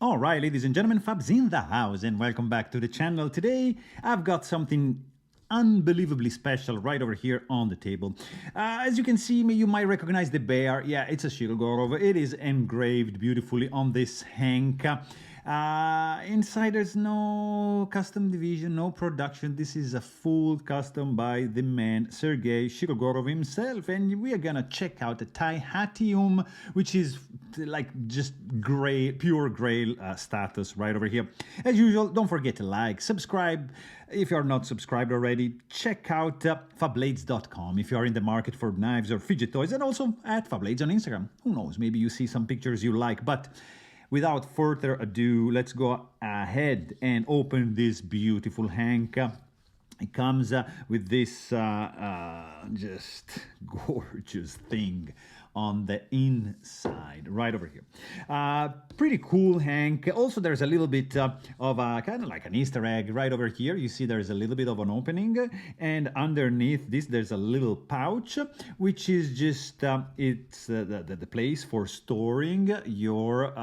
All right, ladies and gentlemen, Fab's in the house, and welcome back to the channel. Today, I've got something unbelievably special right over here on the table. As you can see, you might recognize the bear. Yeah, it's a Shirogorov. It is engraved beautifully on this hank. Inside, there's no custom division, no production. This is a full custom by the man Sergey Shirogorov himself, and we are gonna check out the Tihatium, which is like just gray, pure gray status right over here. As usual, don't forget to like, subscribe if you're not subscribed already. Check out Fablades.com if you are in the market for knives or fidget toys, and also at Fablades on Instagram. Who knows, maybe you see some pictures you like. But without further ado, let's go ahead and open this beautiful hank. It comes with this just gorgeous thing on the inside, right over here. Pretty cool hank. Also, there's a little bit of kind of like an Easter egg right over here. You see there's a little bit of an opening, and underneath this there's a little pouch, which is just it's the place for storing your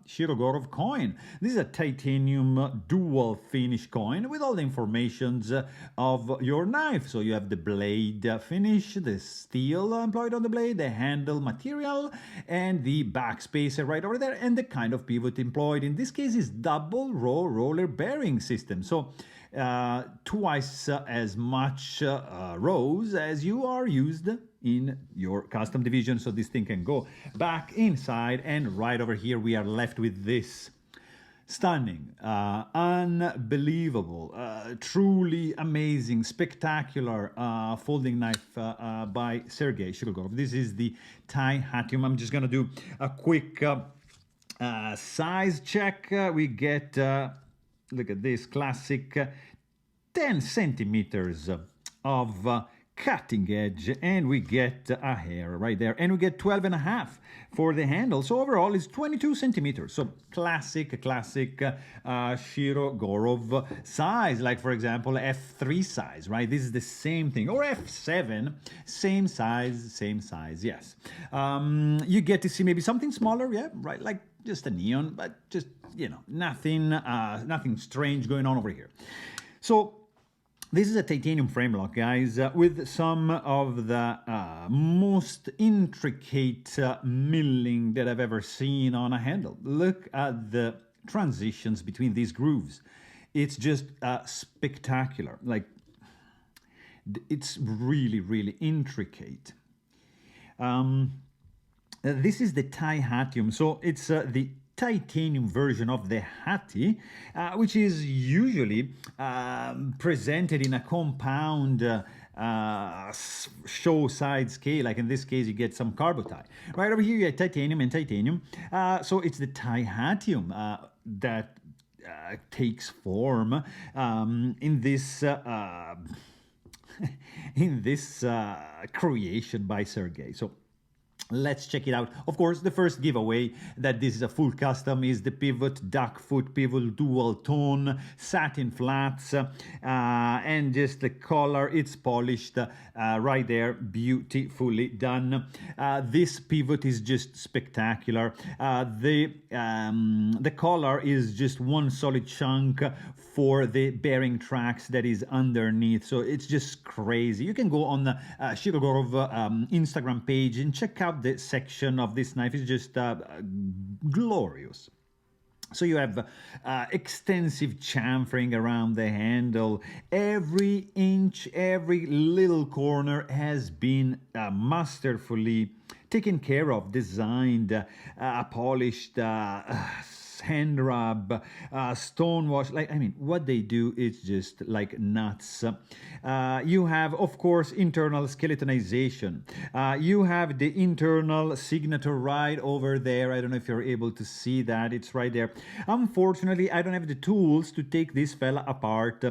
Shirogorov coin. This is a titanium dual finish coin with all the informations of your knife. So you have the blade finish, the steel employed on the blade, the handle material, and the backspacer right over there, and the kind of pivot employed. In this case is double row roller bearing system. So twice as much rows as you are used in your custom division. So this thing can go back inside, and right over here we are left with this stunning, unbelievable, truly amazing, spectacular folding knife by Sergey Shirogorov. This is the Tihatium. I'm just gonna do a quick size check. We get, look at this, classic 10 centimeters of cutting edge, and we get a hair right there, and we get 12 and a half for the handle. So overall it's 22 centimeters. So classic Shirogorov size, like for example F3 size, right? This is the same thing, or F7, same size, yes. You get to see maybe something smaller, yeah, right, like just a neon, but just, you know, nothing strange going on over here. So this is a titanium frame lock, guys, with some of the most intricate milling that I've ever seen on a handle. Look at the transitions between these grooves. It's just spectacular. Like, it's really, really intricate. This is the Tihatium. So it's the titanium version of the Hati, which is usually presented in a compound show side scale. Like in this case, you get some carbotite. Right over here, you have titanium and titanium. So it's the Tihatium that takes form in this in this creation by Sergey. So let's check it out. Of course, the first giveaway that this is a full custom is the pivot, duck foot pivot, dual tone, satin flats, and just the color, it's polished right there, beautifully done. This pivot is just spectacular. The color is just one solid chunk for the bearing tracks that is underneath. So it's just crazy. You can go on the Shirogorov Instagram page and check out the section of this knife. Is just glorious. So you have extensive chamfering around the handle. Every inch, every little corner has been masterfully taken care of, designed, polished, hand rub, stone wash. Like, I mean, what they do is just like nuts. You have, of course, internal skeletonization. You have the internal signature right over there. I don't know if you're able to see that. It's right there. Unfortunately, I don't have the tools to take this fella apart.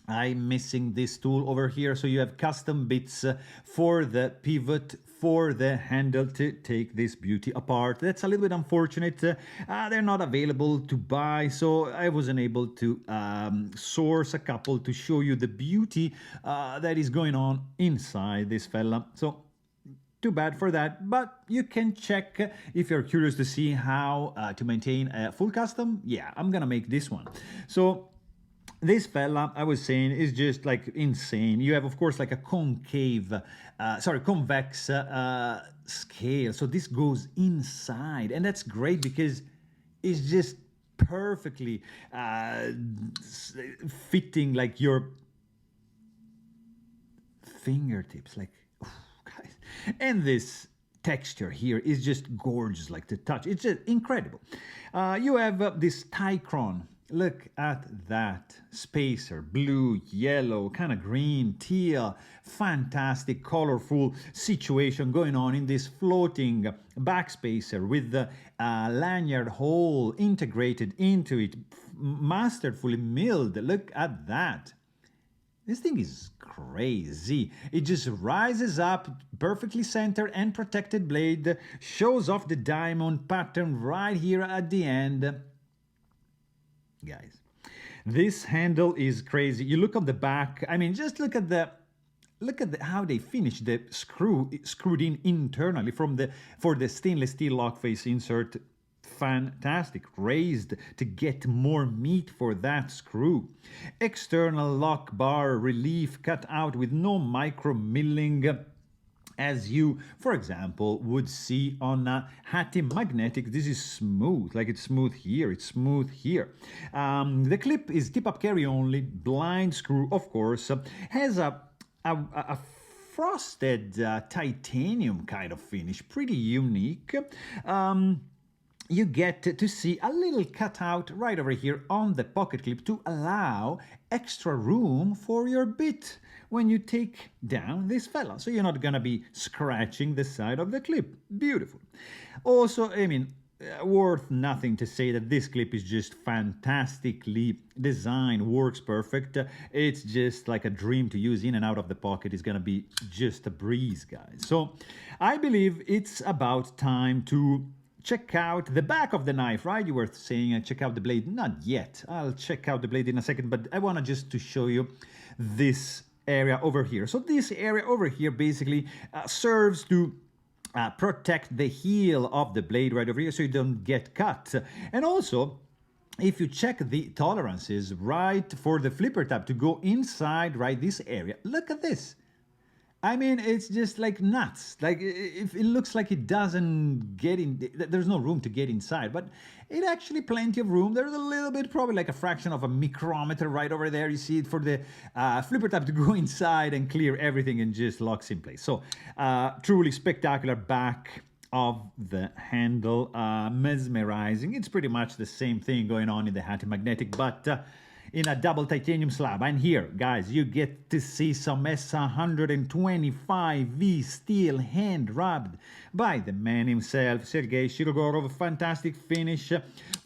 I'm missing this tool over here. So you have custom bits for the pivot, for the handle to take this beauty apart. That's a little bit unfortunate. They're not available to buy, so I wasn't able to source a couple to show you the beauty that is going on inside this fella. So Too bad for that, but you can check if you're curious to see how to maintain a full custom. Yeah, I'm gonna make this one. So this fella, I was saying, is just like insane. You have, of course, like a convex scale. So this goes inside, and that's great because it's just perfectly fitting like your fingertips, like, guys. And this texture here is just gorgeous, like the touch. It's just incredible. You have this Tychron. Look at that spacer, blue, yellow, kind of green, teal, fantastic, colorful situation going on in this floating backspacer with the lanyard hole integrated into it, masterfully milled. Look at that. This thing is crazy. It just rises up, perfectly centered and protected blade, shows off the diamond pattern right here at the end. Guys, this handle is crazy. You look on the back, I mean, just look at how they finished the screwed in internally for the stainless steel lock face insert. Fantastic, raised to get more meat for that screw. External lock bar relief cut out with no micro milling, as you, for example, would see on a Tihatium magnetic. This is smooth, like it's smooth here, it's smooth here. The clip is tip-up carry only, blind screw, of course, has a frosted titanium kind of finish, pretty unique. You get to see a little cutout right over here on the pocket clip to allow extra room for your bit when you take down this fella. So you're not gonna be scratching the side of the clip. Beautiful. Also, I mean, worth nothing to say that this clip is just fantastically designed, works perfect. It's just like a dream to use in and out of the pocket. It's gonna be just a breeze, guys. So I believe it's about time to check out the back of the knife, right? You were saying check out the blade. Not yet. I'll check out the blade in a second, but I want to just to show you this area over here. So this area over here basically serves to protect the heel of the blade right over here so you don't get cut. And also, if you check the tolerances right for the flipper tab to go inside right this area, look at this. I mean, it's just like nuts. Like, if it looks like it doesn't get in, there's no room to get inside, but it actually plenty of room. There's a little bit, probably like a fraction of a micrometer right over there. You see it for the flipper tab to go inside and clear everything and just locks in place. So, truly spectacular back of the handle, mesmerizing. It's pretty much the same thing going on in the Tihatium magnetic, but in a double titanium slab. And here, guys, you get to see some S125V steel hand rubbed by the man himself, Sergey Shirogorov. Fantastic finish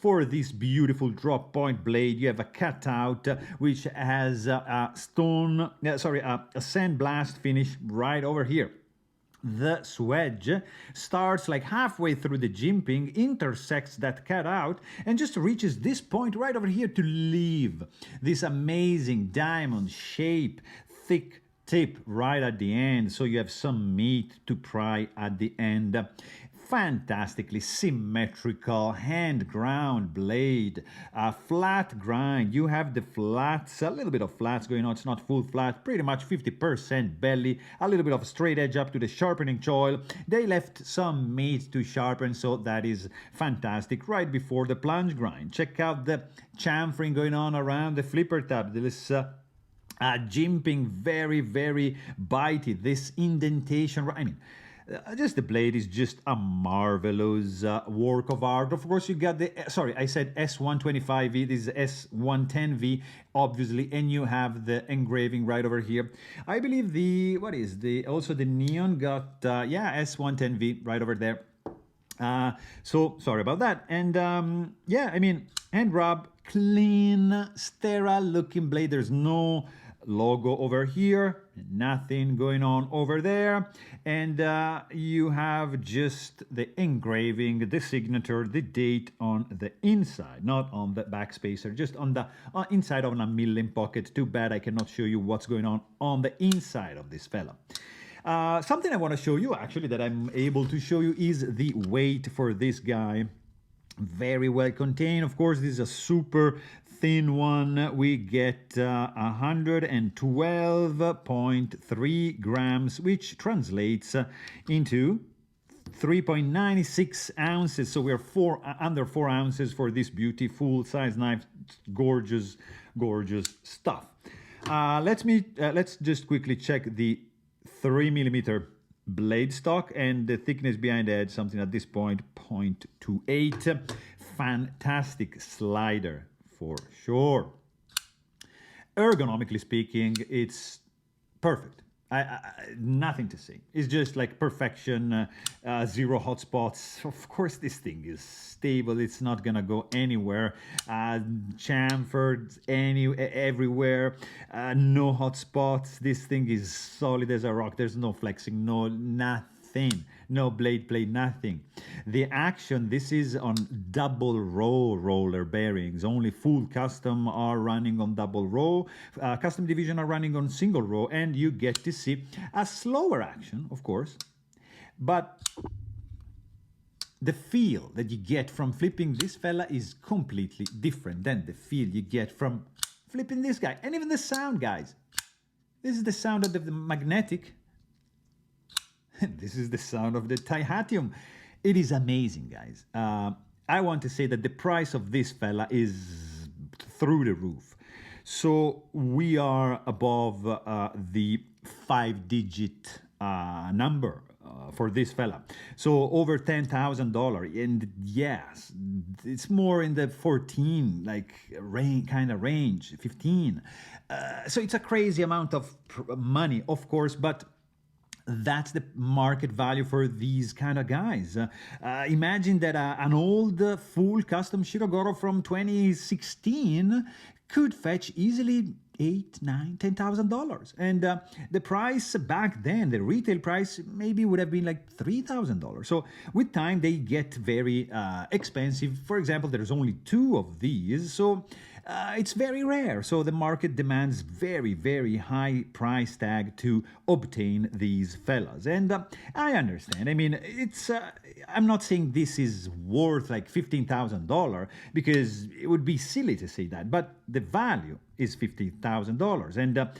for this beautiful drop point blade. You have a cutout which has a sandblast finish right over here. The swedge starts like halfway through the jimping, intersects that cutout, and just reaches this point right over here to leave this amazing diamond shape, thick tip right at the end, so you have some meat to pry at the end. Fantastically symmetrical hand ground blade, flat grind. You have the flats, a little bit of flats going on. It's not full flat, pretty much 50% belly, a little bit of a straight edge up to the sharpening choil. They left some meat to sharpen, so that is fantastic right before the plunge grind. Check out the chamfering going on around the flipper tab. This jimping, very, very bitey. This indentation, I mean, just the blade is just a marvelous work of art. Of course, you got the, sorry, I said S125V, this is S110V, obviously, and you have the engraving right over here. I believe the, what is the, also the neon got, yeah, S110V right over there. So, sorry about that. And, yeah, I mean, hand rub, clean, sterile looking blade. There's no logo over here, nothing going on over there, and you have just the engraving, the signature, the date on the inside, not on the back spacer, just on the inside of a milling pocket. Too bad I cannot show you what's going on the inside of this fella. Something I want to show you, actually, that I'm able to show you is the weight for this guy. Very well contained. Of course, this is a super thin one. We get 112.3 grams, which translates into 3.96 ounces. So we're under 4 ounces for this beautiful size knife. Gorgeous, gorgeous stuff. Let's just quickly check the 3mm blade stock, and the thickness behind the edge, something at this point, 0.28. Fantastic slider for sure. Ergonomically speaking, it's perfect. Nothing to say. It's just like perfection, zero hotspots. Of course, this thing is stable. It's not gonna go anywhere. Chamfered everywhere. No hotspots. This thing is solid as a rock. There's no flexing, no nothing. No blade play, nothing. The action, this is on double row roller bearings. Only full custom are running on double row. Custom division are running on single row, and you get to see a slower action, of course. But the feel that you get from flipping this fella is completely different than the feel you get from flipping this guy. And even the sound, guys. This is the sound of the magnetic. This is the sound of the Tihatium. It is amazing, guys. I want to say that the price of this fella is through the roof. So we are above the 5-digit number for this fella. So over $10,000. And yes, it's more in the 14, like kind of range, 15. So it's a crazy amount of money, of course, but that's the market value for these kind of guys. Imagine that an old full custom Shirogorov from 2016 could fetch easily $8, $9, $10,000, and the price back then, the retail price maybe would have been like $3,000. So with time they get very expensive. For example, there's only 2 of these, so it's very rare. So the market demands very, very high price tag to obtain these fellas, and I understand. I mean, it's I'm not saying this is worth like $15,000, because it would be silly to say that, but the value is $50,000, and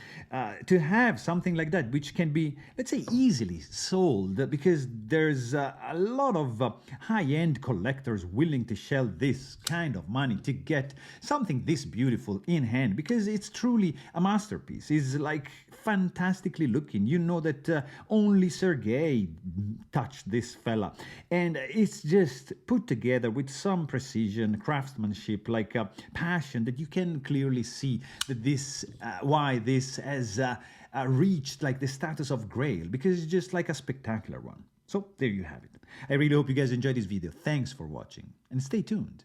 to have something like that, which can be, let's say, easily sold, because there's a lot of high-end collectors willing to shell this kind of money to get something this beautiful in hand, because it's truly a masterpiece. It's like fantastically looking. You know that only Sergey touched this fella, and it's just put together with some precision, craftsmanship, like passion, that you can clearly see that this why this has reached like the status of Grail, because it's just like a spectacular one. So there you have it. I really hope you guys enjoyed this video. Thanks for watching, and stay tuned.